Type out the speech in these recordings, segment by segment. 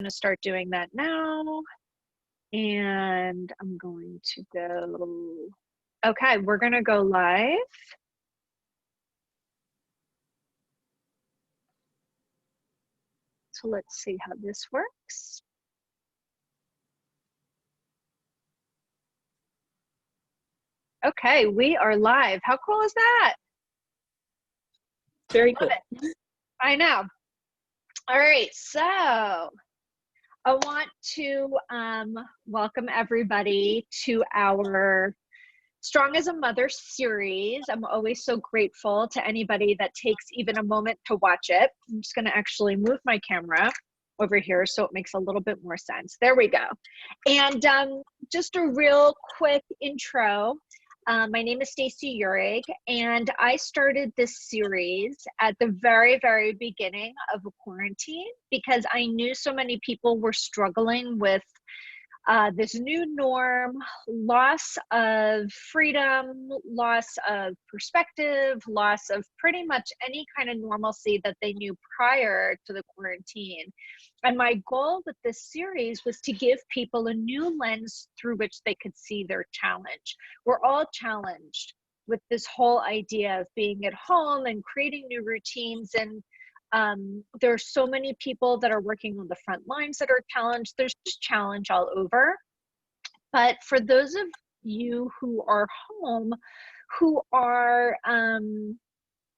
Going to start doing that now. And I'm going to go. Okay, we're going to go live. So let's see how this works. Okay, we are live. How cool is that? Very cool. I know. All right, so I want to welcome everybody to our Strong as a Mother series. I'm always so grateful to anybody that takes even a moment to watch it. I'm just going to actually move my camera over here so it makes a little bit more sense. There we go. And just a real quick intro. My name is Stacey Uhrig, and I started this series at the very, very beginning of a quarantine because I knew so many people were struggling with this new norm, loss of freedom, loss of perspective, loss of pretty much any kind of normalcy that they knew prior to the quarantine. And my goal with this series was to give people a new lens through which they could see their challenge. We're all challenged with this whole idea of being at home and creating new routines, and there are so many people that are working on the front lines that are challenged. There's just challenge all over. But for those of you who are home, who are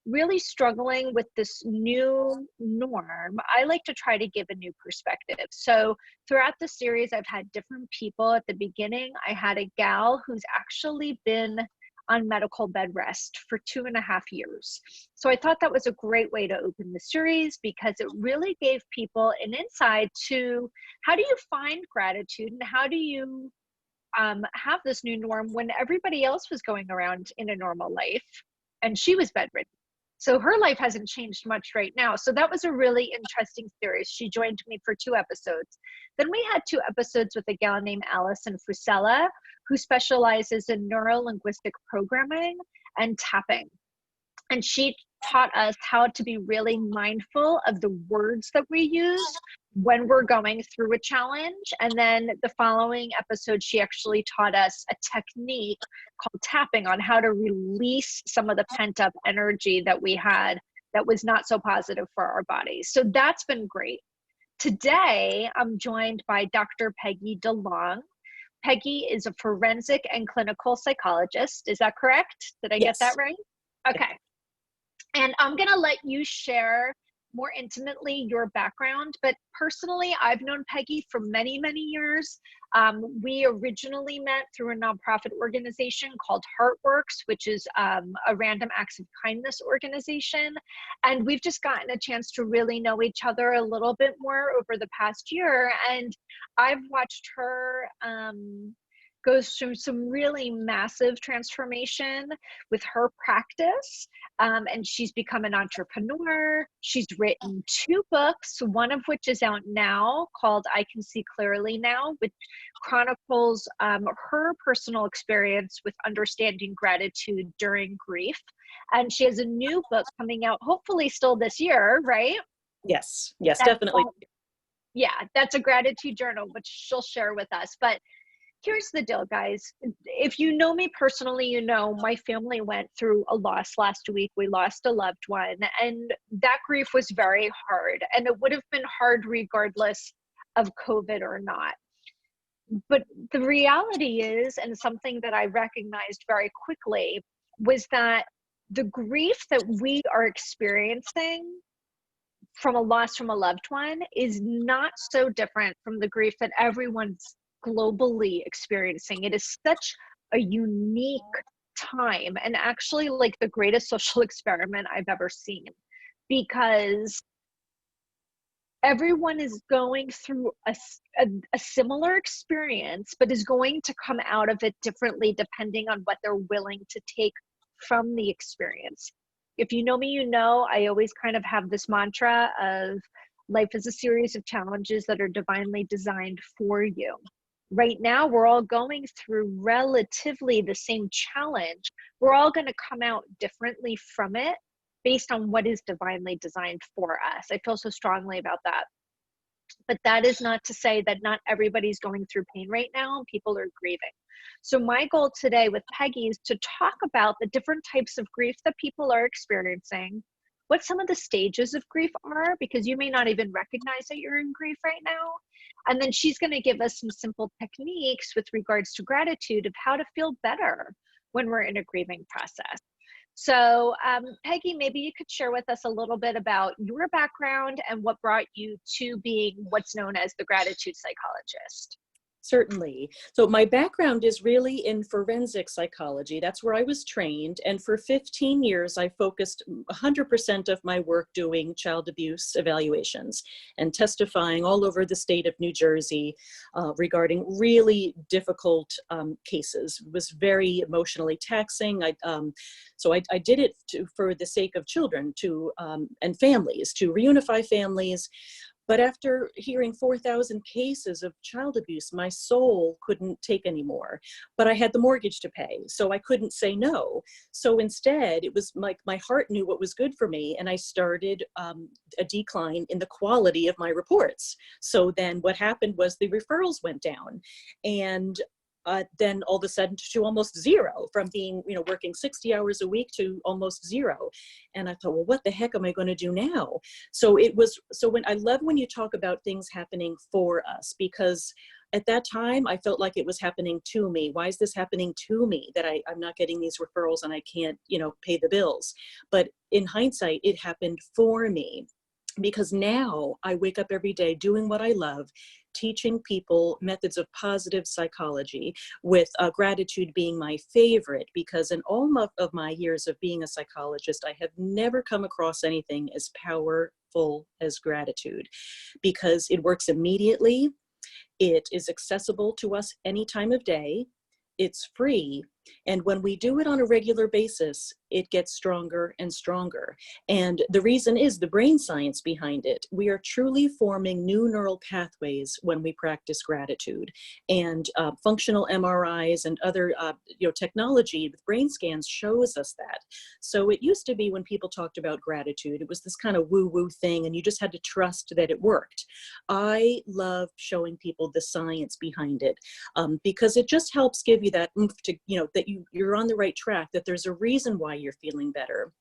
really struggling with this new norm, I like to try to give a new perspective. So throughout the series, I've had different people. At the beginning, I had a gal who's actually been on medical bed rest for 2.5 years. So I thought that was a great way to open the series because it really gave people an insight to how do you find gratitude and how do you have this new norm when everybody else was going around in a normal life and she was bedridden. So her life hasn't changed much right now. So that was a really interesting series. She joined me for 2 episodes. Then we had 2 episodes with a gal named Allison Fusella, who specializes in neuro-linguistic programming and tapping. And she taught us how to be really mindful of the words that we use when we're going through a challenge. And then the following episode, she actually taught us a technique called tapping on how to release some of the pent-up energy that we had that was not so positive for our bodies. So that's been great. Today, I'm joined by Dr. Peggy DeLong. Peggy is a forensic and clinical psychologist. Is that correct? Did I get that right? Okay. And I'm going to let you share more intimately your background, but personally, I've known Peggy for many, many years. We originally met through a nonprofit organization called Heartworks, which is a random acts of kindness organization. And we've just gotten a chance to really know each other a little bit more over the past year. And I've watched her go through some really massive transformation with her practice. And she's become an entrepreneur. She's written 2 books, one of which is out now called I Can See Clearly Now, which chronicles her personal experience with understanding gratitude during grief. And she has a new book coming out, hopefully still this year, right? Yes, definitely. Yeah, that's a gratitude journal, which she'll share with us. But here's the deal, guys. If you know me personally, you know my family went through a loss last week. We lost a loved one, and that grief was very hard. And it would have been hard regardless of COVID or not. But the reality is, and something that I recognized very quickly, was that the grief that we are experiencing from a loss from a loved one is not so different from the grief that everyone's globally experiencing. It is such a unique time, and actually like the greatest social experiment I've ever seen, because everyone is going through a similar experience, but is going to come out of it differently depending on what they're willing to take from the experience. If you know me, you know I always kind of have this mantra of life is a series of challenges that are divinely designed for you. Right now, we're all going through relatively the same challenge. We're all going to come out differently from it based on what is divinely designed for us. I feel so strongly about that. But that is not to say that not everybody's going through pain right now. People are grieving. So my goal today with Peggy is to talk about the different types of grief that people are experiencing, what some of the stages of grief are, because you may not even recognize that you're in grief right now. And then she's going to give us some simple techniques with regards to gratitude of how to feel better when we're in a grieving process. So Peggy, maybe you could share with us a little bit about your background and what brought you to being what's known as the gratitude psychologist. Certainly. So my background is really in forensic psychology. That's where I was trained. And for 15 years, I focused 100% of my work doing child abuse evaluations and testifying all over the state of New Jersey regarding really difficult cases. It was very emotionally taxing. So I did it for the sake of children and families, to reunify families. But after hearing 4,000 cases of child abuse, my soul couldn't take anymore. But I had the mortgage to pay, so I couldn't say no. So instead, it was like my heart knew what was good for me, and I started a decline in the quality of my reports. So then what happened was the referrals went down. And then all of a sudden to almost zero, from being, working 60 hours a week to almost zero. And I thought, well, what the heck am I going to do now? So I love when you talk about things happening for us, because at that time I felt like it was happening to me. Why is this happening to me, that I'm not getting these referrals and I can't, pay the bills? But in hindsight, it happened for me, because now I wake up every day doing what I love, teaching people methods of positive psychology, with gratitude being my favorite, because in all of my years of being a psychologist, I have never come across anything as powerful as gratitude, because it works immediately. It is accessible to us any time of day. It's free. And when we do it on a regular basis, it gets stronger and stronger. And the reason is the brain science behind it. We are truly forming new neural pathways when we practice gratitude. And functional MRIs and other technology with brain scans shows us that. So it used to be, when people talked about gratitude, it was this kind of woo-woo thing, and you just had to trust that it worked. I love showing people the science behind it, because it just helps give you that oomph to, that you're on the right track, that there's a reason why you're feeling better.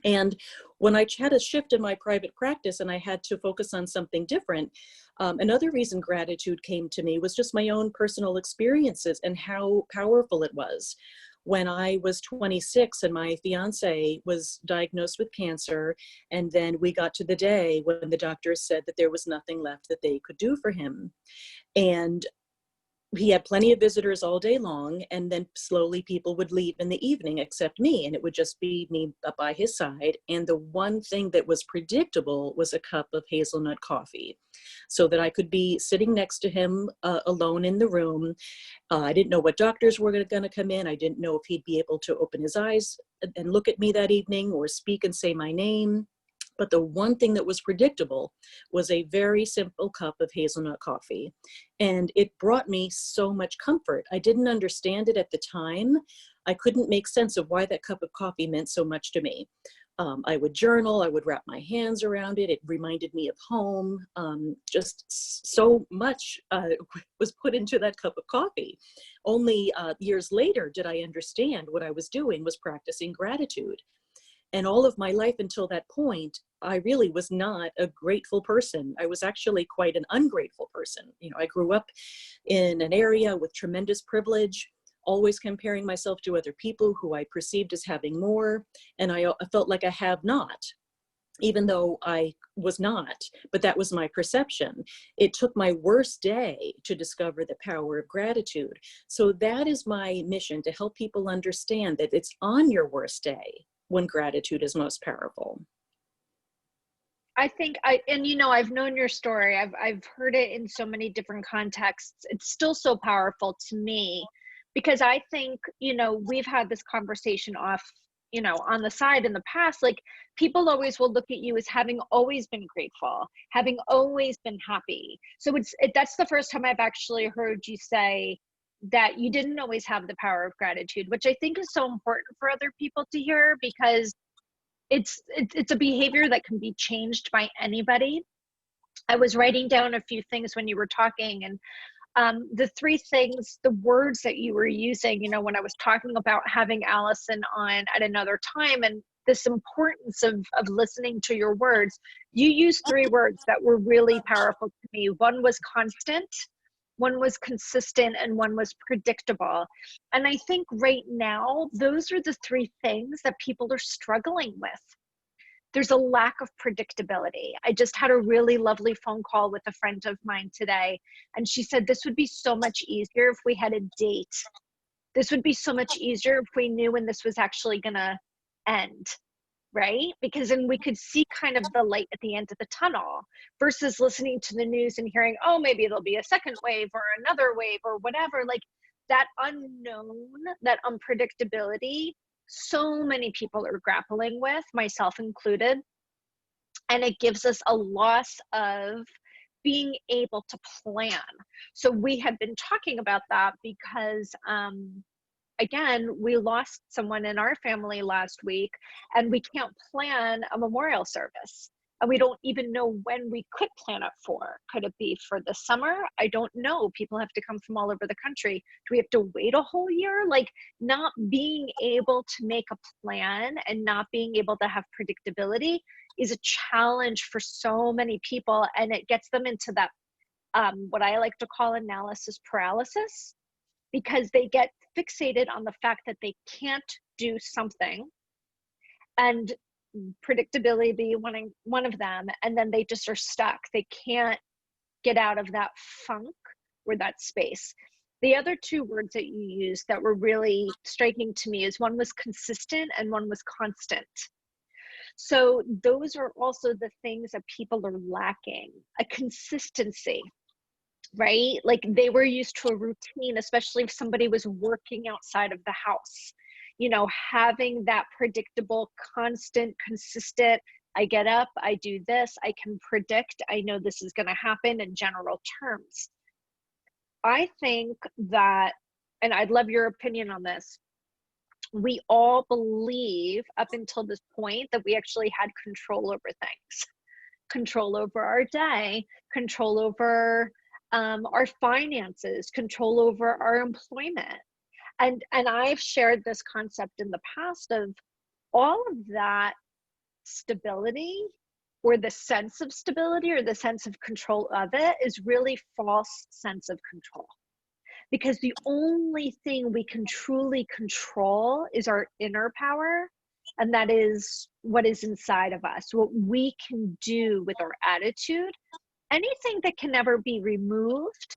And when I had a shift in my private practice and I had to focus on something different, another reason gratitude came to me was just my own personal experiences and how powerful it was. When I was 26 and my fiance was diagnosed with cancer, and then we got to the day when the doctor said that there was nothing left that they could do for him. And he had plenty of visitors all day long, and then slowly people would leave in the evening except me, and it would just be me up by his side. And the one thing that was predictable was a cup of hazelnut coffee, so that I could be sitting next to him alone in the room. I didn't know what doctors were going to come in. I didn't know if he'd be able to open his eyes and look at me that evening, or speak and say my name. But the one thing that was predictable was a very simple cup of hazelnut coffee. And it brought me so much comfort. I didn't understand it at the time. I couldn't make sense of why that cup of coffee meant so much to me. I would journal, I would wrap my hands around it. It reminded me of home. Just so much was put into that cup of coffee. Only years later did I understand what I was doing was practicing gratitude. And all of my life until that point, I really was not a grateful person. I was actually quite an ungrateful person. I grew up in an area with tremendous privilege, always comparing myself to other people who I perceived as having more. And I felt like a have not, even though I was not, but that was my perception. It took my worst day to discover the power of gratitude. So that is my mission, to help people understand that it's on your worst day when gratitude is most powerful. I think I've known your story. I've heard it in so many different contexts. It's still so powerful to me, because I think, we've had this conversation off, on the side in the past. Like, people always will look at you as having always been grateful, having always been happy. So that's the first time I've actually heard you say that you didn't always have the power of gratitude, which I think is so important for other people to hear, because it's a behavior that can be changed by anybody. I was writing down a few things when you were talking, and the three things, the words that you were using, when I was talking about having Allison on at another time and this importance of listening to your words, you used three words that were really powerful to me. One was constant, one was consistent, and one was predictable. And I think right now, those are the three things that people are struggling with. There's a lack of predictability. I just had a really lovely phone call with a friend of mine today, and she said, this would be so much easier if we had a date. This would be so much easier if we knew when this was actually going to end, right? Because then we could see kind of the light at the end of the tunnel versus listening to the news and hearing, oh, maybe it'll be a second wave or another wave or whatever. Like that unknown, that unpredictability, so many people are grappling with, myself included. And it gives us a loss of being able to plan. So we have been talking about that because, again, we lost someone in our family last week, and we can't plan a memorial service. And we don't even know when we could plan it for. Could it be for the summer? I don't know. People have to come from all over the country. Do we have to wait a whole year? Like, not being able to make a plan and not being able to have predictability is a challenge for so many people. And it gets them into that, what I like to call analysis paralysis, because they get fixated on the fact that they can't do something, and predictability be one of them, and then they just are stuck. They can't get out of that funk or that space. The other two words that you used that were really striking to me is one was consistent and one was constant. So those are also the things that people are lacking, a consistency, right? Like they were used to a routine, especially if somebody was working outside of the house, having that predictable, constant, consistent, I get up, I do this, I can predict, I know this is going to happen in general terms. I think that, and I'd love your opinion on this, we all believe up until this point that we actually had control over things, control over our day, control over our finances, control over our employment. And I've shared this concept in the past of all of that stability, or the sense of stability or the sense of control of it, is really false sense of control. Because the only thing we can truly control is our inner power, and that is what is inside of us, what we can do with our attitude. Anything that can never be removed,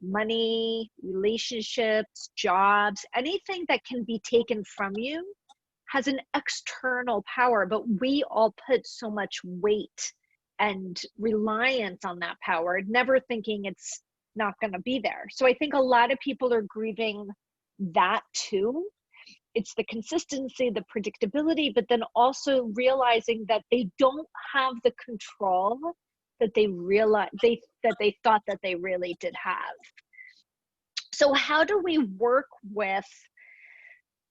money, relationships, jobs, anything that can be taken from you has an external power, but we all put so much weight and reliance on that power, never thinking it's not going to be there. So I think a lot of people are grieving that too. It's the consistency, the predictability, but then also realizing that they don't have the control that they thought that they really did have. So how do we work with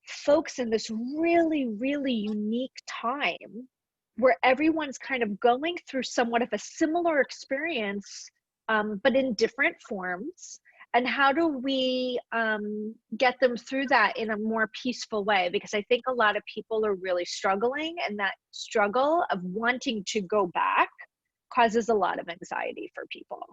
folks in this really, really unique time where everyone's kind of going through somewhat of a similar experience, but in different forms? And how do we get them through that in a more peaceful way? Because I think a lot of people are really struggling, and that struggle of wanting to go back causes a lot of anxiety for people.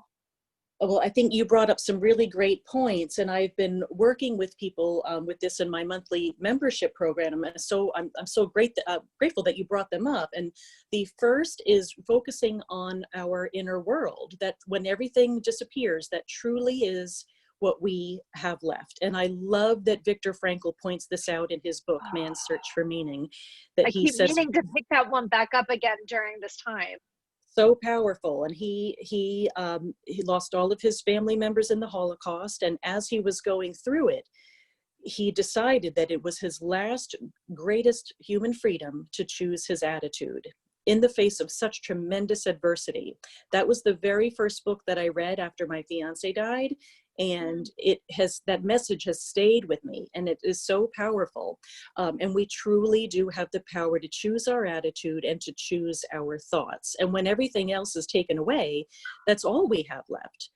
Well, I think you brought up some really great points, and I've been working with people with this in my monthly membership program. And so I'm so grateful that you brought them up. And the first is focusing on our inner world, that when everything disappears, that truly is what we have left. And I love that Viktor Frankl points this out in his book, Man's Search for Meaning, that I he keep says, meaning to pick that one back up again during this time. so powerful. And he lost all of his family members in the Holocaust, and as he was going through it, he decided that it was his last greatest human freedom to choose his attitude. in the face of such tremendous adversity. That was the very first book that I read after my fiance died. And that message has stayed with me, and it is so powerful. And we truly do have the power to choose our attitude and to choose our thoughts. And when everything else is taken away, that's all we have left.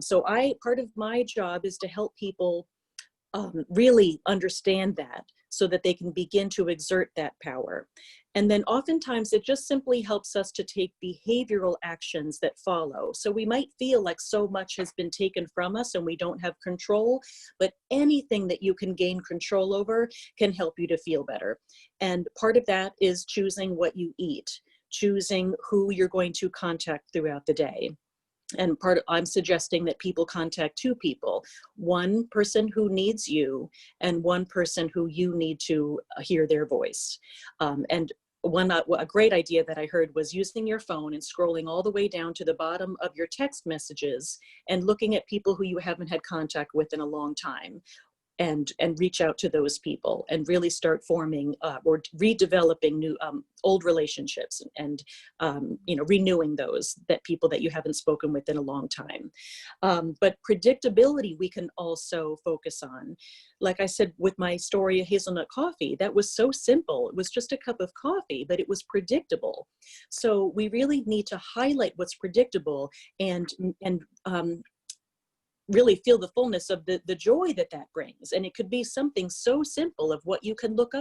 So part of my job is to help people really understand that, so that they can begin to exert that power. And then oftentimes it just simply helps us to take behavioral actions that follow. So we might feel like so much has been taken from us and we don't have control, but anything that you can gain control over can help you to feel better. And part of that is choosing what you eat, choosing who you're going to contact throughout the day. And I'm suggesting that people contact two people, one person who needs you and one person who you need to hear their voice. And a great idea that I heard was using your phone and scrolling all the way down to the bottom of your text messages and looking at people who you haven't had contact with in a long time. And reach out to those people and really start forming or redeveloping new old relationships and renewing those people that you haven't spoken with in a long time. But predictability we can also focus on. Like I said with my story of hazelnut coffee, that was so simple. It was just a cup of coffee, but it was predictable. So we really need to highlight what's predictable and really feel the fullness of the joy that brings. And it could be something so simple of what you can look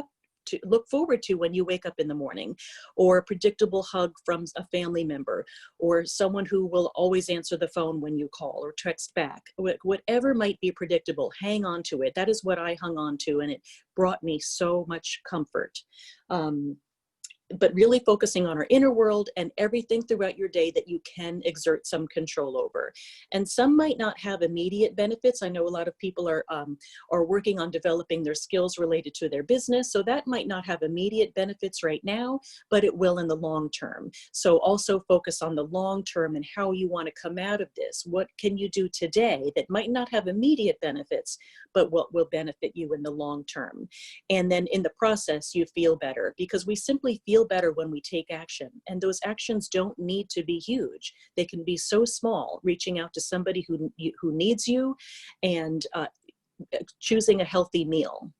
forward to when you wake up in the morning, or a predictable hug from a family member, or someone who will always answer the phone when you call or text back. Whatever might be predictable, hang on to it. That is what I hung on to, and it brought me so much comfort. But really focusing on our inner world and everything throughout your day that you can exert some control over. And some might not have immediate benefits. I know a lot of people are working on developing their skills related to their business. So that might not have immediate benefits right now, but it will in the long term. So also focus on the long term and how you want to come out of this. What can you do today that might not have immediate benefits, but what will benefit you in the long term? And then in the process, you feel better, because we simply feel better when we take action. And those actions don't need to be huge. They can be so small, reaching out to somebody who needs you, and choosing a healthy meal.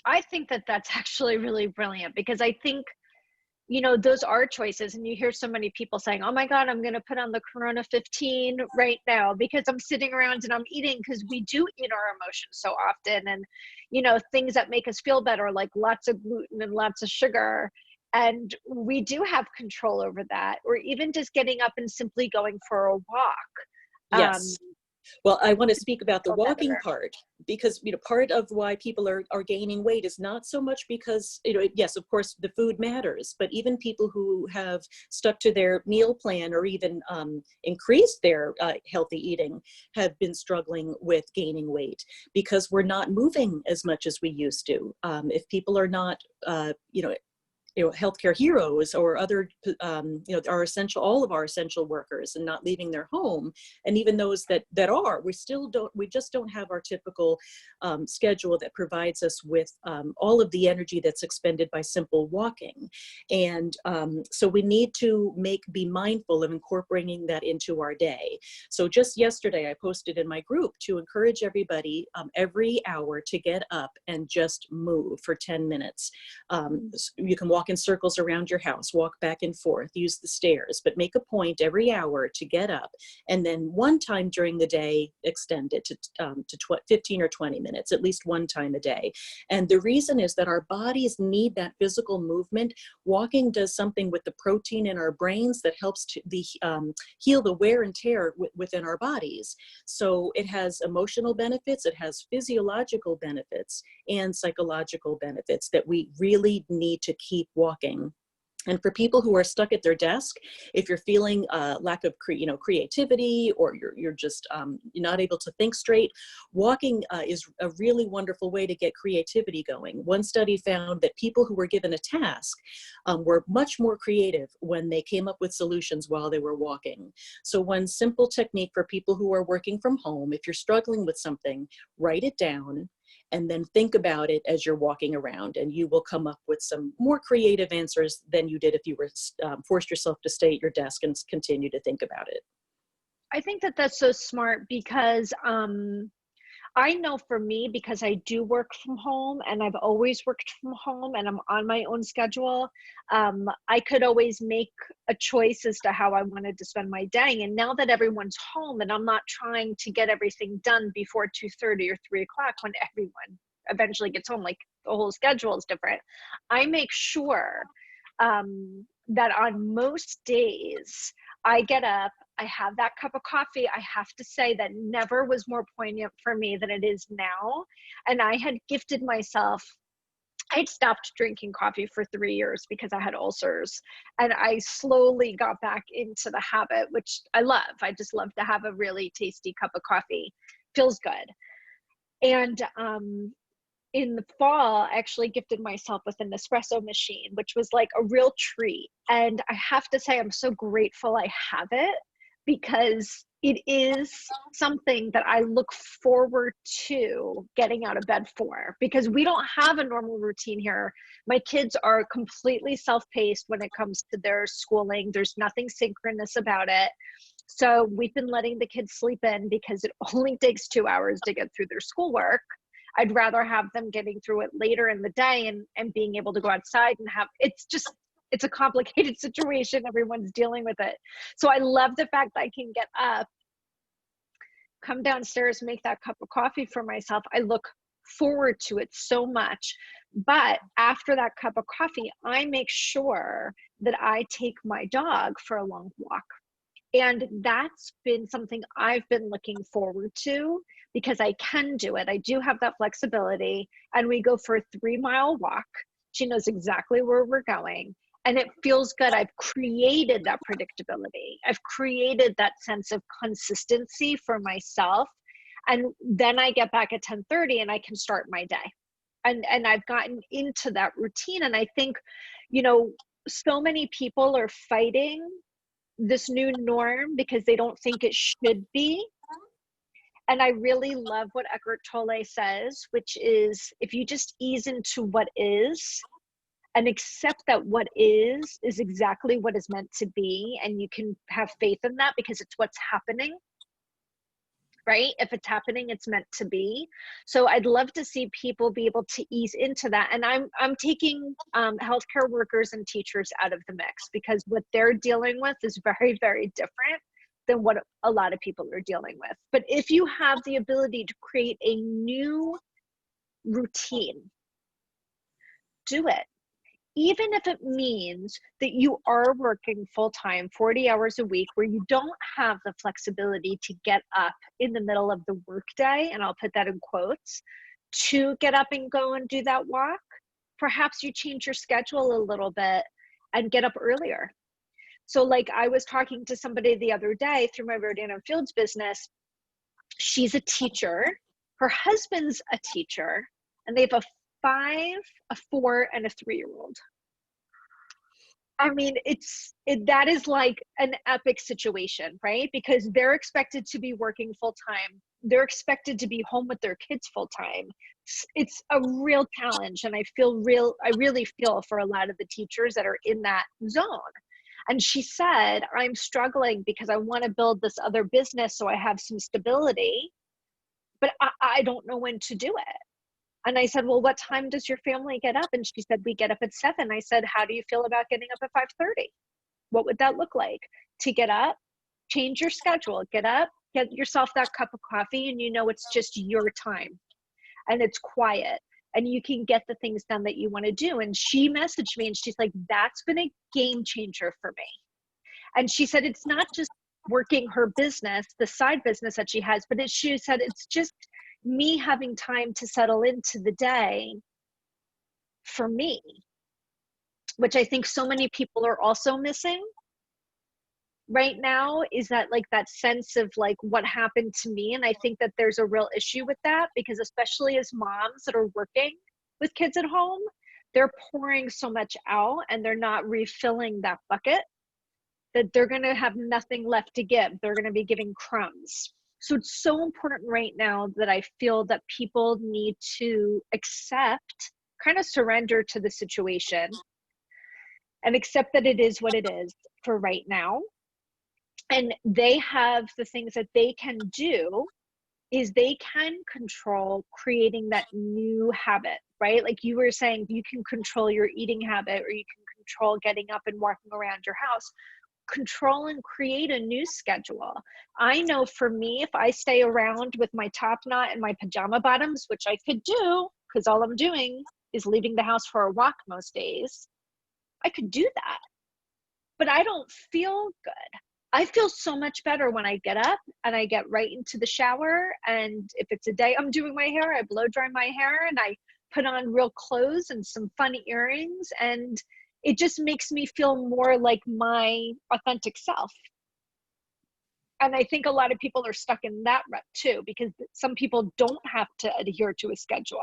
I think that that's actually really brilliant, because I think, those are choices. And you hear so many people saying, oh my God, I'm going to put on the Corona 15 right now because I'm sitting around and I'm eating, because we do eat our emotions so often. And, things that make us feel better, like lots of gluten and lots of sugar. And we do have control over that, or even just getting up and simply going for a walk. Yes. Well, I want to speak about the walking better. part, because, part of why people are gaining weight is not so much because, yes, of course, the food matters, but even people who have stuck to their meal plan or even increased their healthy eating have been struggling with gaining weight, because we're not moving as much as we used to. If people are not, healthcare heroes or other, all of our essential workers, and not leaving their home. And even those that are, we just don't have our typical schedule that provides us with all of the energy that's expended by simple walking. And so we need to be mindful of incorporating that into our day. So just yesterday, I posted in my group to encourage everybody every hour to get up and just move for 10 minutes. You can walk in circles around your house, walk back and forth, use the stairs, but make a point every hour to get up. And then one time during the day, extend it to 15 or 20 minutes, at least one time a day. And the reason is that our bodies need that physical movement. Walking does something with the protein in our brains that helps to heal the wear and tear within our bodies. So it has emotional benefits, it has physiological benefits, and psychological benefits that we really need to keep walking. And for people who are stuck at their desk, if you're feeling lack of creativity, or you're just you're not able to think straight, walking is a really wonderful way to get creativity going. One study found that people who were given a task were much more creative when they came up with solutions while they were walking. So one simple technique for people who are working from home, if you're struggling with something, write it down and then think about it as you're walking around, and you will come up with some more creative answers than you did if you were forced yourself to stay at your desk and continue to think about it. I think that that's so smart because I know for me, because I do work from home and I've always worked from home and I'm on my own schedule, I could always make a choice as to how I wanted to spend my day. And now that everyone's home and I'm not trying to get everything done before 2:30 or 3 o'clock when everyone eventually gets home, like the whole schedule is different, I make sure that on most days I get up, I have that cup of coffee. I have to say that never was more poignant for me than it is now. And I had gifted myself, I'd stopped drinking coffee for 3 years because I had ulcers. And I slowly got back into the habit, which I love. I just love to have a really tasty cup of coffee. Feels good. And in the fall, I actually gifted myself with an espresso machine, which was like a real treat. And I have to say, I'm so grateful I have it, because it is something that I look forward to getting out of bed for, because we don't have a normal routine here. My kids are completely self-paced when it comes to their schooling. There's nothing synchronous about it. So we've been letting the kids sleep in because it only takes 2 hours to get through their schoolwork. I'd rather have them getting through it later in the day and being able to go outside and have, it's a complicated situation. Everyone's dealing with it. So I love the fact that I can get up, come downstairs, make that cup of coffee for myself. I look forward to it so much. But after that cup of coffee, I make sure that I take my dog for a long walk. And that's been something I've been looking forward to because I can do it. I do have that flexibility. And we go for a 3-mile walk. She knows exactly where we're going. And it feels good. I've created that predictability. I've created that sense of consistency for myself. And then I get back at 10:30 and I can start my day. And I've gotten into that routine. And I think, so many people are fighting this new norm because they don't think it should be. And I really love what Eckhart Tolle says, which is if you just ease into what is and accept that what is exactly what is meant to be, and you can have faith in that because it's what's happening, right? If it's happening, it's meant to be. So I'd love to see people be able to ease into that. And I'm taking healthcare workers and teachers out of the mix because what they're dealing with is very, very different than what a lot of people are dealing with. But if you have the ability to create a new routine, do it. Even if it means that you are working full-time, 40 hours a week, where you don't have the flexibility to get up in the middle of the workday, and I'll put that in quotes, to get up and go and do that walk, perhaps you change your schedule a little bit and get up earlier. So like I was talking to somebody the other day through my Rodan and Fields business. She's a teacher. Her husband's a teacher, and they have a 5, a 4, and a 3-year-old. I mean, that is like an epic situation, right? Because they're expected to be working full time. They're expected to be home with their kids full time. It's a real challenge. And I really feel for a lot of the teachers that are in that zone. And she said, I'm struggling because I want to build this other business so I have some stability, but I don't know when to do it. And I said, well, what time does your family get up? And she said, we get up at 7. I said, how do you feel about getting up at 5:30? What would that look like? To get up, change your schedule, get up, get yourself that cup of coffee, and it's just your time. And it's quiet. And you can get the things done that you want to do. And she messaged me and she's like, that's been a game changer for me. And she said, it's not just working her business, the side business that she has, but she said, it's just me having time to settle into the day for me, which I think so many people are also missing right now, is that like that sense of like what happened to me. And I think that there's a real issue with that because especially as moms that are working with kids at home, they're pouring so much out and they're not refilling that bucket that they're going to have nothing left to give. They're going to be giving crumbs. So it's so important right now that I feel that people need to accept, kind of surrender to the situation and accept that it is what it is for right now. And they have the things that they can do is they can control creating that new habit, right? Like you were saying, you can control your eating habit, or you can control getting up and walking around your house. Control and create a new schedule. I know for me, if I stay around with my top knot and my pajama bottoms, which I could do because all I'm doing is leaving the house for a walk most days, I could do that. But I don't feel good. I feel so much better when I get up and I get right into the shower. And if it's a day I'm doing my hair, I blow dry my hair and I put on real clothes and some fun earrings. And it just makes me feel more like my authentic self. And I think a lot of people are stuck in that rut too, because some people don't have to adhere to a schedule.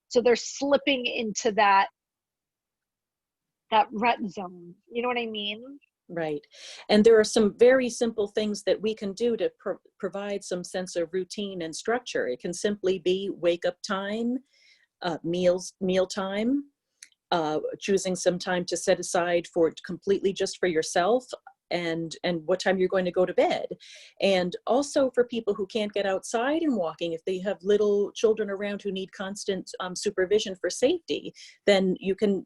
So they're slipping into that rut zone. You know what I mean? Right. And there are some very simple things that we can do to provide some sense of routine and structure. It can simply be wake up time, meal time, choosing some time to set aside for completely just for yourself, and what time you're going to go to bed. And also for people who can't get outside and walking, if they have little children around who need constant supervision for safety, then you can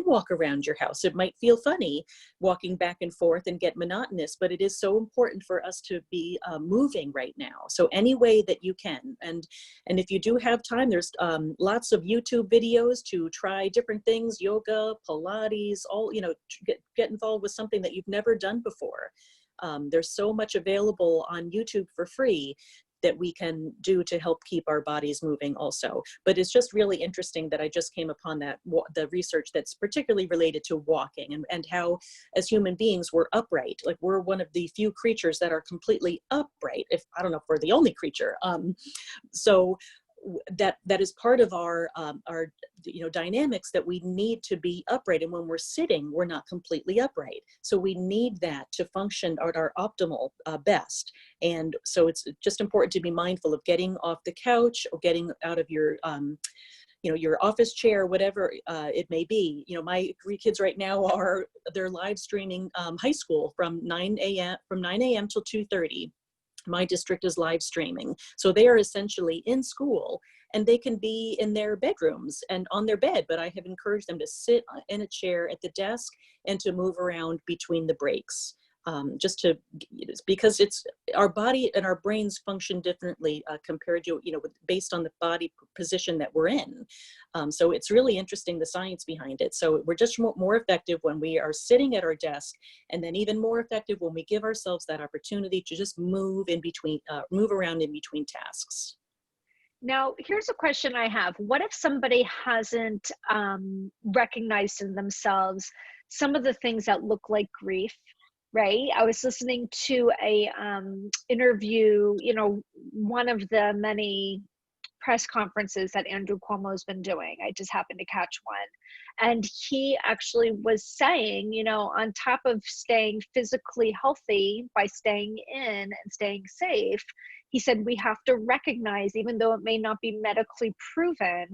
walk around your house. It might feel funny walking back and forth and get monotonous, but it is so important for us to be moving right now. So any way that you can, and if you do have time, there's lots of YouTube videos to try different things, yoga, Pilates, all, get involved with something that you've never done before. There's so much available on YouTube for free that we can do to help keep our bodies moving also. But it's just really interesting that I just came upon the research that's particularly related to walking and how as human beings we're upright. Like we're one of the few creatures that are completely upright. I don't know if we're the only creature. So that is part of our dynamics, that we need to be upright, and when we're sitting we're not completely upright, so we need that to function at our optimal best. And so it's just important to be mindful of getting off the couch or getting out of your your office chair, whatever it may be. My 3 kids right now they're live streaming high school from 9 a.m. till 2:30. My district is live streaming. So they are essentially in school and they can be in their bedrooms and on their bed, but I have encouraged them to sit in a chair at the desk and to move around between the breaks. Because it's our body and our brains function differently compared to, based on the body position that we're in. So it's really interesting, the science behind it. So we're just more effective when we are sitting at our desk, and then even more effective when we give ourselves that opportunity to just move around in between tasks. Now, here's a question I have. What if somebody hasn't recognized in themselves some of the things that look like grief? Right. I was listening to a interview, one of the many press conferences that Andrew Cuomo's been doing. I just happened to catch one. And he actually was saying, on top of staying physically healthy by staying in and staying safe, he said we have to recognize, even though it may not be medically proven,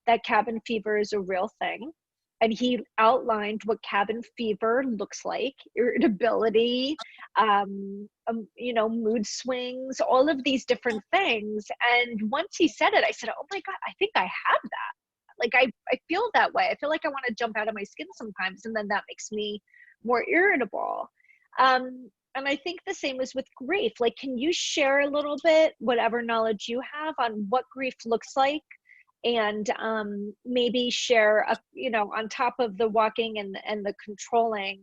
that cabin fever is a real thing. And he outlined what cabin fever looks like: irritability, mood swings, all of these different things. And once he said it, I said, oh my God, I think I have that. Like, I feel that way. I feel like I want to jump out of my skin sometimes, and then that makes me more irritable. And I think the same is with grief. Like, can you share a little bit, whatever knowledge you have, on what grief looks like? And maybe share, on top of the walking and the controlling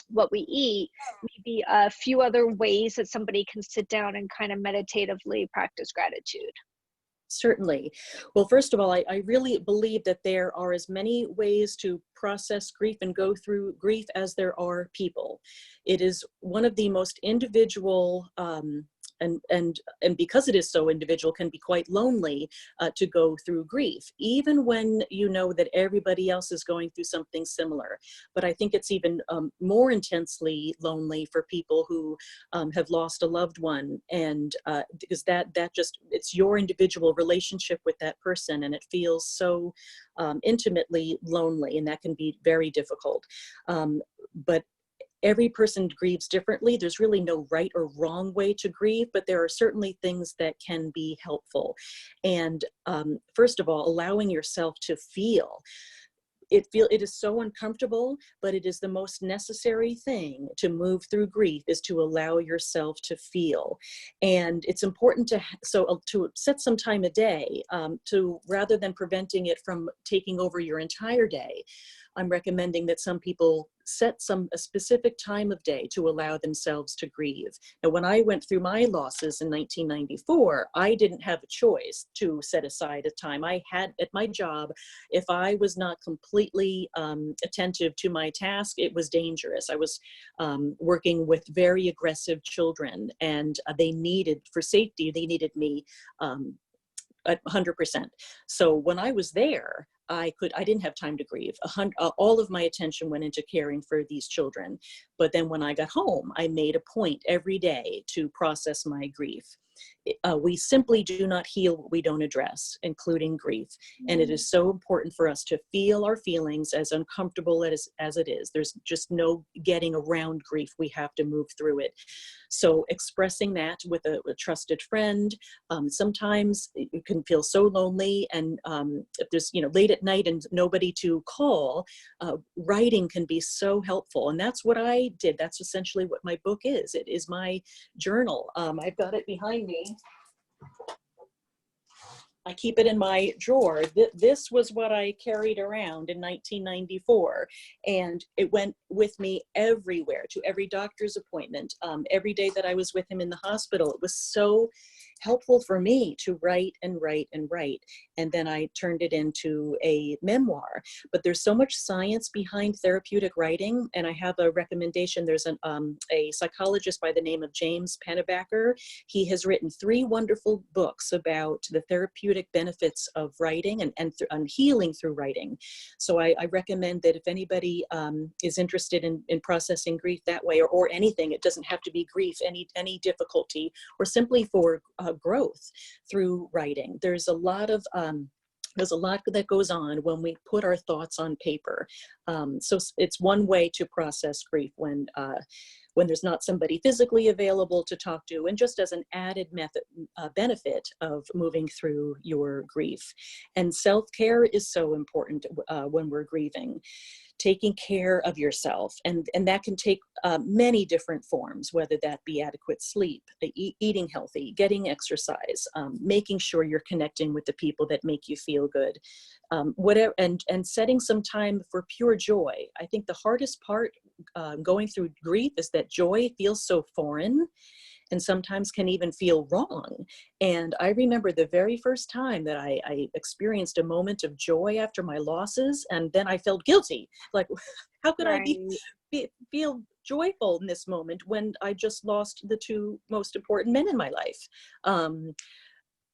what we eat, maybe a few other ways that somebody can sit down and kind of meditatively practice gratitude. Certainly. Well, first of all, I really believe that there are as many ways to process grief and go through grief as there are people. It is one of the most individual and because it is so individual, can be quite lonely to go through grief, even when you know that everybody else is going through something similar. But I think it's even more intensely lonely for people who have lost a loved one, and because that just, it's your individual relationship with that person, and it feels so intimately lonely, and that can be very difficult. But every person grieves differently. There's really no right or wrong way to grieve, but there are certainly things that can be helpful. And first of all, allowing yourself to feel. It is so uncomfortable, but it is the most necessary thing to move through grief, is to allow yourself to feel. And it's important to set some time a day, to, rather than preventing it from taking over your entire day. I'm recommending that some people set a specific time of day to allow themselves to grieve. Now, when I went through my losses in 1994, I didn't have a choice to set aside a time. I had, at my job, if I was not completely attentive to my task, it was dangerous. I was working with very aggressive children, and they needed, for safety, they needed me at 100%. So when I was there, I didn't have time to grieve. All of my attention went into caring for these children. But then when I got home, I made a point every day to process my grief. We simply do not heal what we don't address, including grief. And it is so important for us to feel our feelings, as uncomfortable as it is. There's just no getting around grief. We have to move through it. So expressing that with a trusted friend. Sometimes you can feel so lonely, and if there's, late at night and nobody to call, writing can be so helpful. And that's what I did. That's essentially what my book is. It is my journal. I've got it behind me. I keep it in my drawer. This was what I carried around in 1994, and it went with me everywhere, to every doctor's appointment, every day that I was with him in the hospital. It was so helpful for me to write and write and write. And then I turned it into a memoir. But there's so much science behind therapeutic writing, and I have a recommendation. There's a psychologist by the name of James Pennebaker. He has written 3 wonderful books about the therapeutic benefits of writing and healing through writing. So I recommend that if anybody is interested in processing grief that way, or anything, it doesn't have to be grief, any difficulty, or simply for growth through writing. There's a lot that goes on when we put our thoughts on paper. So it's one way to process grief when there's not somebody physically available to talk to, and just as an added benefit of moving through your grief. And self-care is so important when we're grieving. Taking care of yourself, and that can take many different forms, whether that be adequate sleep, eating healthy, getting exercise, making sure you're connecting with the people that make you feel good, whatever, and setting some time for pure joy. I think the hardest part going through grief is that joy feels so foreign, and sometimes can even feel wrong. And I remember the very first time that I experienced a moment of joy after my losses, and then I felt guilty. Like, how could I feel joyful in this moment when I just lost the 2 most important men in my life?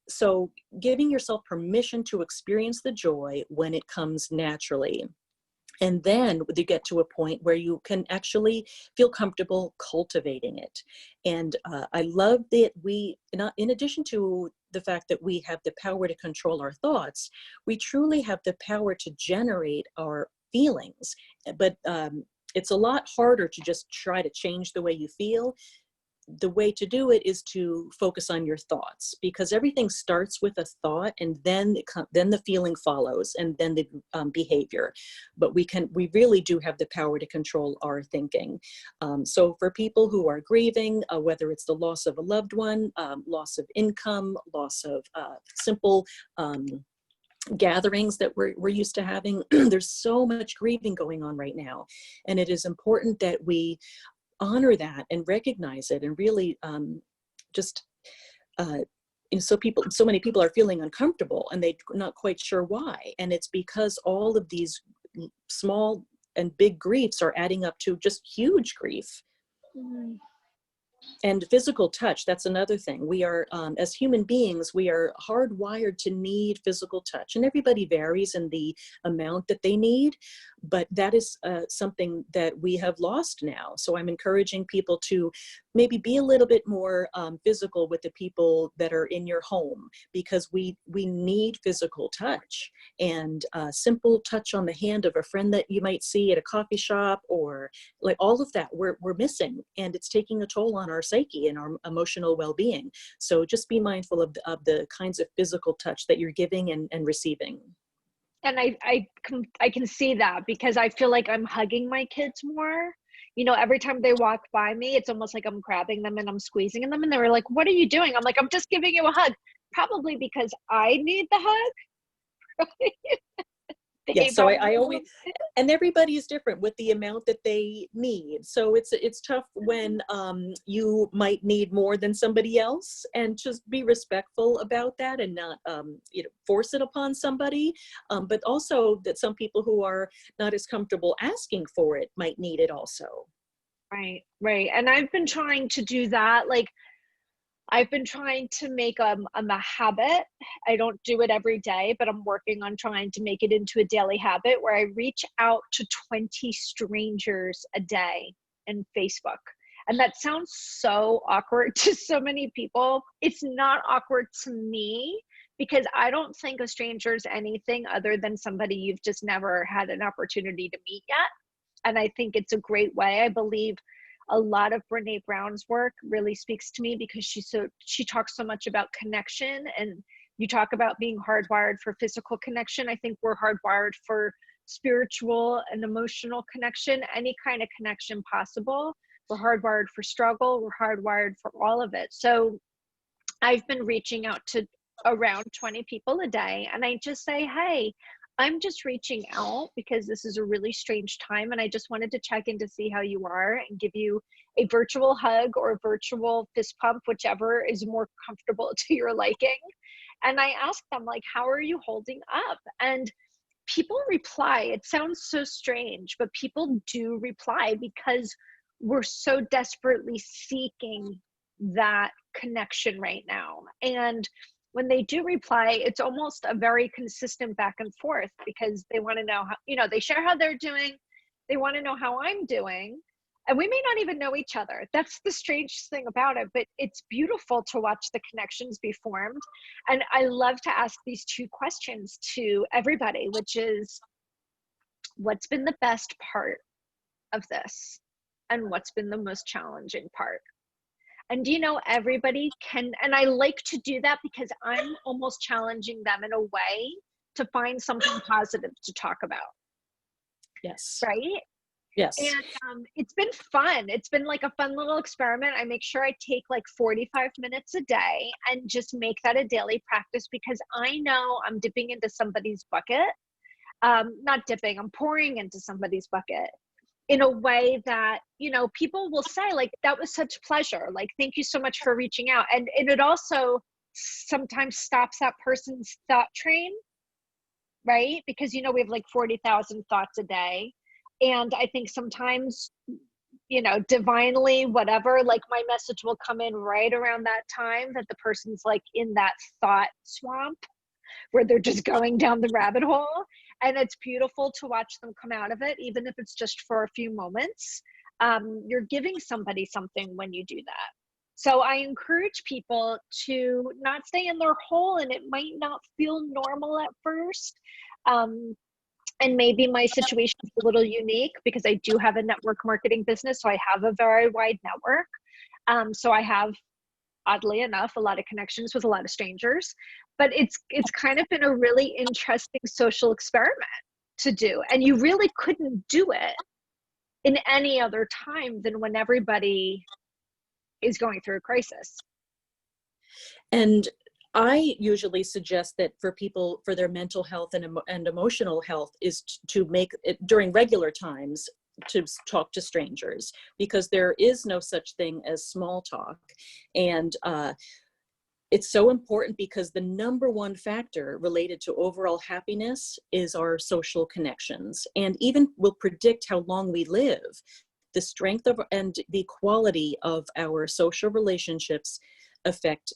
So giving yourself permission to experience the joy when it comes naturally. And then you get to a point where you can actually feel comfortable cultivating it. And I love that in addition to the fact that we have the power to control our thoughts, we truly have the power to generate our feelings. But it's a lot harder to just try to change the way you feel. The way to do it is to focus on your thoughts, because everything starts with a thought, and then the feeling follows, and then the behavior. But we really do have the power to control our thinking. So for people who are grieving, whether it's the loss of a loved one, loss of income, loss of simple gatherings that we're used to having, there's so much grieving going on right now, and it is important that we honor that and recognize it, and really so many people are feeling uncomfortable, and they're not quite sure why. And it's because all of these small and big griefs are adding up to just huge grief. And physical touch, that's another thing. We are, as human beings, we are hardwired to need physical touch. And everybody varies in the amount that they need, but that is something that we have lost now. So I'm encouraging people to maybe be a little bit more physical with the people that are in your home, because we need physical touch. And simple touch on the hand of a friend that you might see at a coffee shop, or like all of that, we're missing, and it's taking a toll on our psyche and our emotional well-being. So just be mindful of the kinds of physical touch that you're giving and receiving. And I can see that, because I feel like I'm hugging my kids more. You know, every time they walk by me, it's almost like I'm grabbing them and I'm squeezing them, and they were like, "What are you doing?" I'm like, "I'm just giving you a hug." Probably because I need the hug. Yeah, so I always, and everybody is different with the amount that they need. So it's tough when you might need more than somebody else, and just be respectful about that, and not force it upon somebody. But also that some people who are not as comfortable asking for it might need it also. Right, right. And I've been trying to do that. Like, I've been trying to make a habit. I don't do it every day, but I'm working on trying to make it into a daily habit where I reach out to 20 strangers a day in Facebook. And that sounds so awkward to so many people. It's not awkward to me, because I don't think a stranger is anything other than somebody you've just never had an opportunity to meet yet. And I think it's a great way. I believe a lot of Brene Brown's work really speaks to me, because she talks so much about connection, and you talk about being hardwired for physical connection. I think we're hardwired for spiritual and emotional connection, any kind of connection possible. We're hardwired for struggle. We're hardwired for all of it. So I've been reaching out to around 20 people a day, and I just say, "Hey, I'm just reaching out because this is a really strange time, and I just wanted to check in to see how you are and give you a virtual hug or a virtual fist pump, whichever is more comfortable to your liking." And I ask them, like, "How are you holding up?" And people reply. It sounds so strange, but people do reply, because we're so desperately seeking that connection right now. And when they do reply, it's almost a very consistent back and forth, because they want to know how, they share how they're doing. They want to know how I'm doing. And we may not even know each other. That's the strange thing about it, but it's beautiful to watch the connections be formed. And I love to ask these two questions to everybody, which is, what's been the best part of this? And what's been the most challenging part? And everybody can, and I like to do that because I'm almost challenging them in a way to find something positive to talk about. Yes. Right? Yes. And it's been fun. It's been like a fun little experiment. I make sure I take like 45 minutes a day and just make that a daily practice, because I know I'm dipping into somebody's bucket. Not dipping, I'm pouring into somebody's bucket in a way that, people will say, like, "That was such pleasure. Like, thank you so much for reaching out." And it also sometimes stops that person's thought train, right? Because, we have like 40,000 thoughts a day. And I think sometimes, divinely, whatever, like my message will come in right around that time that the person's like in that thought swamp where they're just going down the rabbit hole. And it's beautiful to watch them come out of it, even if it's just for a few moments. You're giving somebody something when you do that. So I encourage people to not stay in their hole, and it might not feel normal at first. And maybe my situation is a little unique because I do have a network marketing business. So I have a very wide network. So I have, oddly enough, a lot of connections with a lot of strangers, but it's kind of been a really interesting social experiment to do. And you really couldn't do it in any other time than when everybody is going through a crisis. And I usually suggest that for people, for their mental health and emotional health, is to make it during regular times to talk to strangers, because there is no such thing as small talk. And it's so important, because the number one factor related to overall happiness is our social connections, and even will predict how long we live. the strength of and the quality of our social relationships affect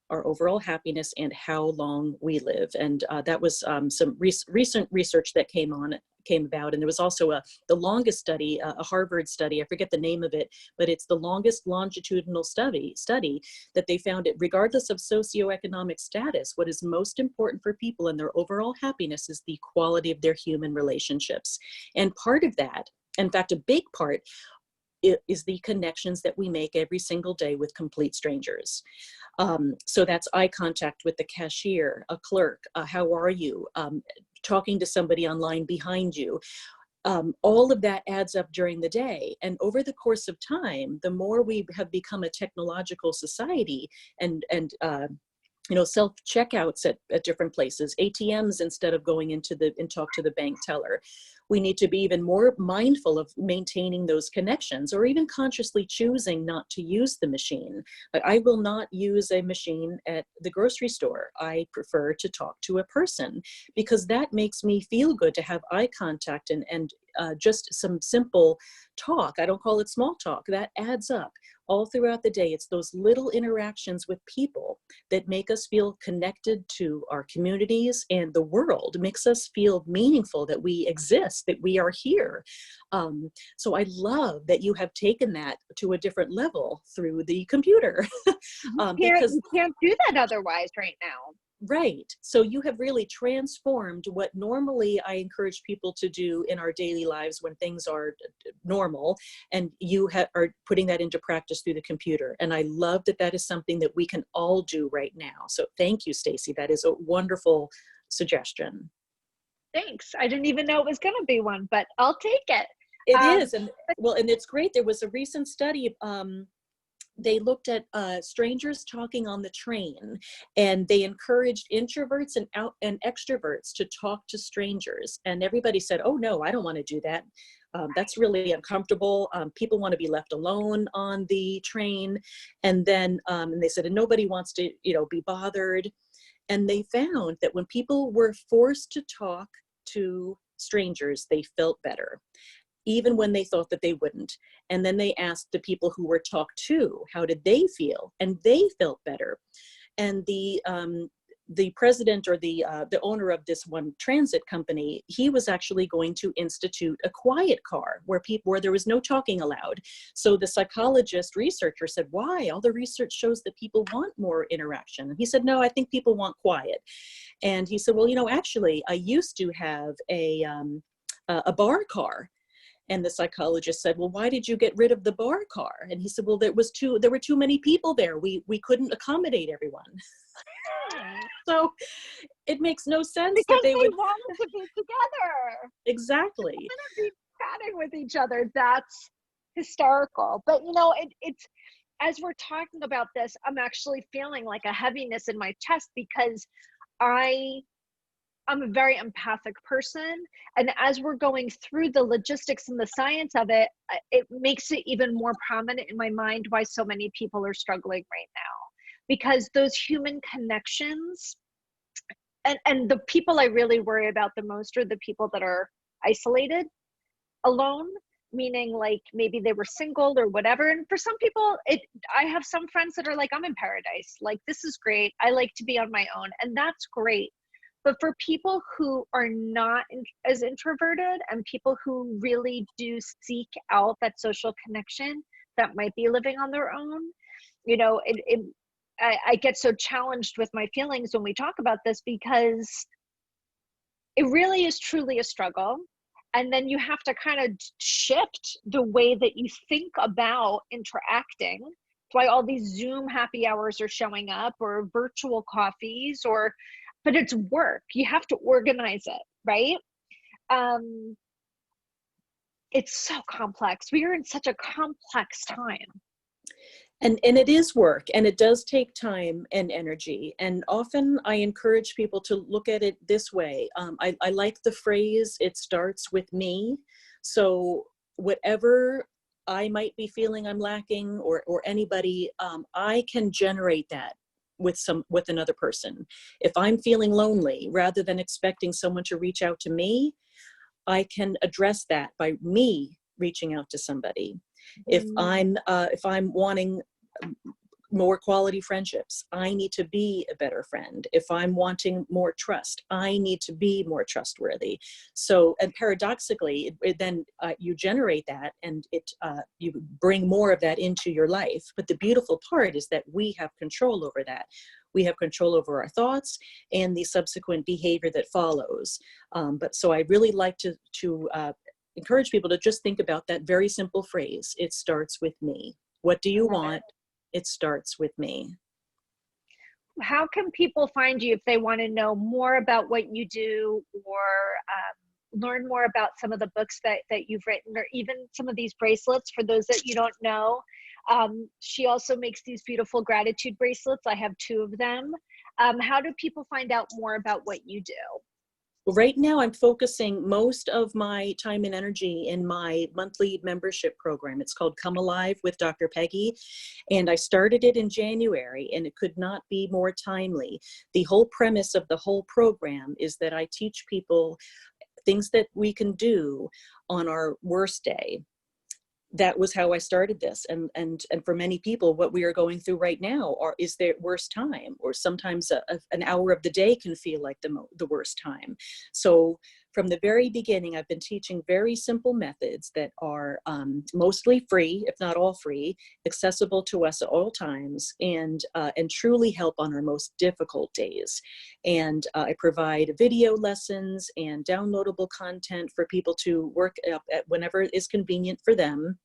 our overall happiness and how long we live. And that was some recent research that came about. And there was also the longest study, a Harvard study, I forget the name of it, but it's the longest longitudinal study that they found it, regardless of socioeconomic status, what is most important for people and their overall happiness is the quality of their human relationships. And part of that, in fact, a big part, is the connections that we make every single day with complete strangers. So that's eye contact with the cashier, a clerk, how are you, talking to somebody online behind you. All of that adds up during the day. And over the course of time, the more we have become a technological society and self-checkouts at different places, ATMs instead of going into and talk to the bank teller. We need to be even more mindful of maintaining those connections, or even consciously choosing not to use the machine. Like, I will not use a machine at the grocery store. I prefer to talk to a person because that makes me feel good to have eye contact and just some simple talk. I don't call it small talk. That adds up all throughout the day. It's those little interactions with people that make us feel connected to our communities and the world, makes us feel meaningful, that we exist, that we are here. So I love that you have taken that to a different level through the computer. Because you can't do that otherwise right now. Right. So you have really transformed what normally I encourage people to do in our daily lives when things are normal, and you are putting that into practice through the computer. And I love that that is something that we can all do right now. So thank you, Stacy. That is a wonderful suggestion. Thanks. I didn't even know it was going to be one, but I'll take it. It is. And it's great. There was a recent study, they looked at strangers talking on the train, and they encouraged introverts and extroverts to talk to strangers. And everybody said, oh no, I don't want to do that. That's really uncomfortable. People want to be left alone on the train. And then and they said, and nobody wants to, be bothered. And they found that when people were forced to talk to strangers, they felt better, even when they thought that they wouldn't. And then they asked the people who were talked to, how did they feel? And they felt better. And the president, or the owner of this one transit company, he was actually going to institute a quiet car where there was no talking allowed. So the psychologist researcher said, why? All the research shows that people want more interaction. And he said, no, I think people want quiet. And he said, well, actually, I used to have a bar car. And the psychologist said, well, why did you get rid of the bar car? And he said, well, there were too many people there. We couldn't accommodate everyone. So it makes no sense because that they would want to be together. Exactly. They want to be chatting with each other. That's hysterical. But it's, as we're talking about this, I'm actually feeling like a heaviness in my chest, because I'm a very empathic person. And as we're going through the logistics and the science of it, it makes it even more prominent in my mind why so many people are struggling right now. Because those human connections, and the people I really worry about the most are the people that are isolated, alone, meaning like maybe they were single or whatever. And for some people, I have some friends that are like, I'm in paradise. Like, this is great. I like to be on my own. And that's great. But for people who are not as introverted, and people who really do seek out that social connection, that might be living on their own, I get so challenged with my feelings when we talk about this, because it really is truly a struggle. And then you have to kind of shift the way that you think about interacting. That's why all these Zoom happy hours are showing up, or virtual coffees, but it's work. You have to organize it, right? It's so complex. We are in such a complex time. And it is work, and it does take time and energy. And often I encourage people to look at it this way. I like the phrase, it starts with me. So whatever I might be feeling I'm lacking, or anybody, I can generate that with another person. If I'm feeling lonely, rather than expecting someone to reach out to me, I can address that by me reaching out to somebody. Mm. If I'm wanting more quality friendships, I need to be a better friend. If I'm wanting more trust, I need to be more trustworthy. So, and paradoxically, then you generate that, and you bring more of that into your life. But the beautiful part is that we have control over that. We have control over our thoughts and the subsequent behavior that follows. But so I really like to encourage people to just think about that very simple phrase. It starts with me. What do I you love it. want? It starts with me. How can people find you if they want to know more about what you do, or learn more about some of the books that you've written, or even some of these bracelets for those that you don't know? She also makes these beautiful gratitude bracelets. I have 2 of them. How do people find out more about what you do? Well, right now, I'm focusing most of my time and energy in my monthly membership program. It's called Come Alive with Dr. Peggy, and I started it in January, and it could not be more timely. The whole premise of the whole program is that I teach people things that we can do on our worst day. That was how I started this. And for many people, what we are going through right now is their worst time, or sometimes an hour of the day can feel like the worst time. So from the very beginning, I've been teaching very simple methods that are mostly free, if not all free, accessible to us at all times, and truly help on our most difficult days. And I provide video lessons and downloadable content for people to work at whenever is convenient for them.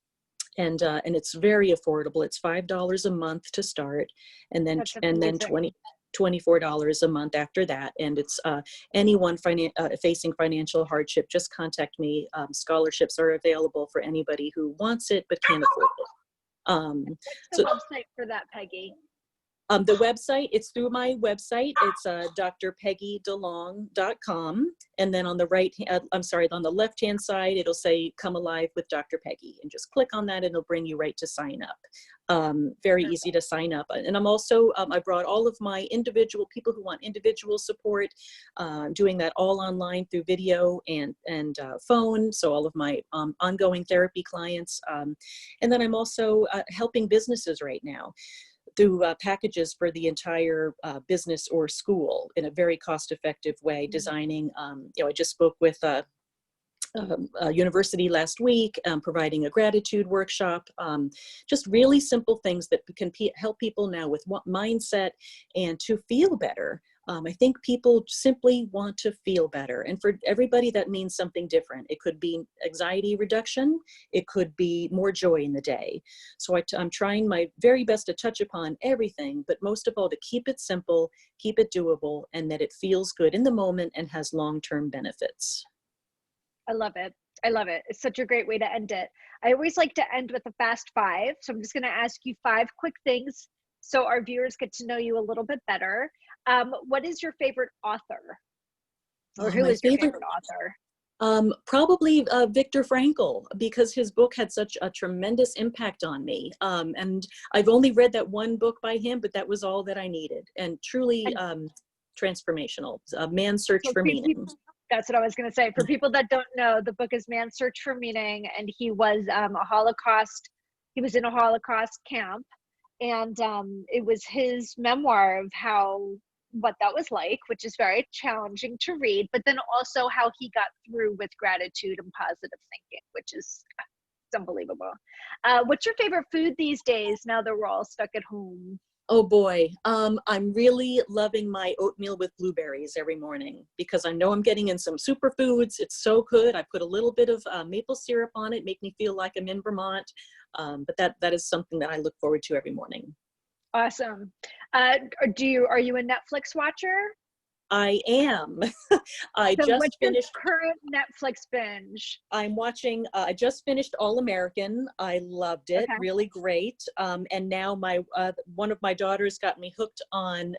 And it's very affordable. It's $5 a month to start, and then That's amazing. $24 a month after that. And it's anyone facing financial hardship, just contact me. Scholarships are available for anybody who wants it but can't afford it. What's the So website for that, Peggy? the website, it's through my website. It's drpeggydelong.com. And then on the on the left-hand side, it'll say Come Alive with Dr. Peggy. And just click on that and it'll bring you right to sign up. Very easy to sign up. And I'm also, I brought all of my individual people who want individual support, doing that all online through video and phone. So all of my ongoing therapy clients. And then I'm also helping businesses right now through packages for the entire business or school in a very cost-effective way, designing, I just spoke with a university last week, providing a gratitude workshop, just really simple things that can help people now with mindset and to feel better. I think people simply want to feel better. And for everybody, that means something different. It could be anxiety reduction. It could be more joy in the day. So I'm trying my very best to touch upon everything, but most of all, to keep it simple, keep it doable, and that it feels good in the moment and has long-term benefits. I love it. I love it. It's such a great way to end it. I always like to end with a fast 5. So I'm just going to ask you 5 quick things so our viewers get to know you a little bit better. What is your favorite author? Or who My is your favorite favorite author? Probably Viktor Frankl, because his book had such a tremendous impact on me. And I've only read that one book by him, but that was all that I needed. And truly transformational. Man's Search So for Meaning. that's what I was going to say. For people that don't know, the book is Man's Search for Meaning, and he was he was in a Holocaust camp, and it was his memoir of what that was like, which is very challenging to read, but then also how he got through with gratitude and positive thinking, which is unbelievable. What's your favorite food these days now that we're all stuck at home? Oh boy, I'm really loving my oatmeal with blueberries every morning because I know I'm getting in some superfoods. It's so good. I put a little bit of maple syrup on it, make me feel like I'm in Vermont. But that is something that I look forward to every morning. Awesome. Are you a Netflix watcher? I am. I So just what's your finished. current Netflix binge? I'm watching, I just finished All American. I loved it, Okay. really great. And now one of my daughters got me hooked on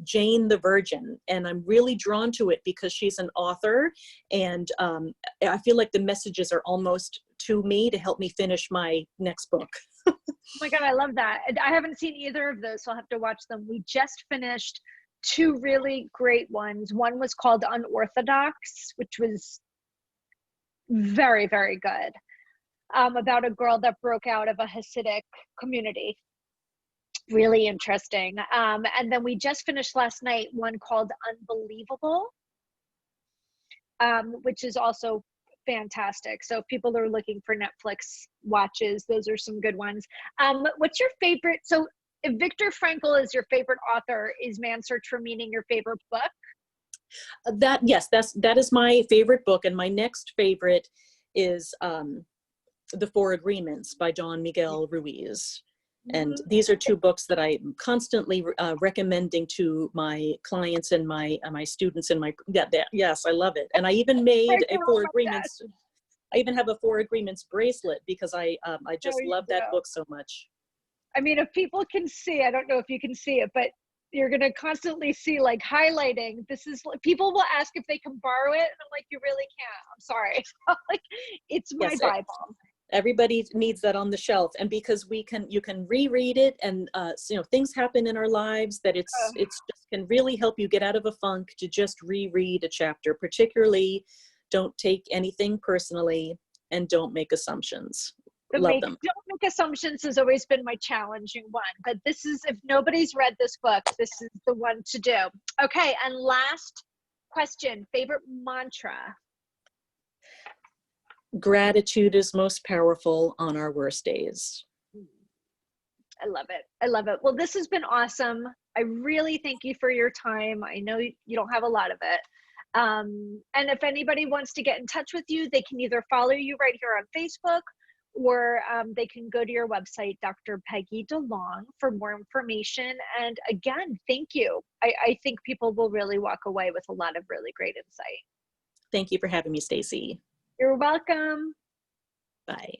Jane the Virgin. And I'm really drawn to it because she's an author. And I feel like the messages are almost to me to help me finish my next book. Oh my God, I love that. I haven't seen either of those, so I'll have to watch them. We just finished 2 really great ones. One was called Unorthodox, which was very, very good. about a girl that broke out of a Hasidic community. Really interesting. And then we just finished last night one called Unbelievable, which is also fantastic. So if people are looking for Netflix watches, those are some good ones. What's your favorite? So if Viktor Frankl is your favorite author, is Man's Search for Meaning your favorite book? Yes, that is my favorite book. And my next favorite is The Four Agreements by Don Miguel Ruiz. And these are two books that I'm constantly recommending to my clients and my students. And yes, I love it. And I even made a Four Agreements. I even have a Four Agreements bracelet because I just love that book so much. I mean, if people can see, I don't know if you can see it, but you're going to constantly see like highlighting. People will ask if they can borrow it. And I'm like, you really can't. I'm sorry. Like, it's my Bible. Everybody needs that on the shelf. And because you can reread it, and things happen in our lives that it's just can really help you get out of a funk to just reread a chapter. Particularly, don't take anything personally and don't make assumptions. Love them. Don't make assumptions has always been my challenging one, but this is, if nobody's read this book, this is the one to do. Okay, and last question, favorite mantra? Gratitude is most powerful on our worst days. I love it. I love it. Well, this has been awesome. I really thank you for your time. I know you don't have a lot of it. And if anybody wants to get in touch with you, they can either follow you right here on Facebook, or they can go to your website, Dr. Peggy DeLong, for more information. And again, thank you. I think people will really walk away with a lot of really great insight. Thank you for having me, Stacy. You're welcome. Bye.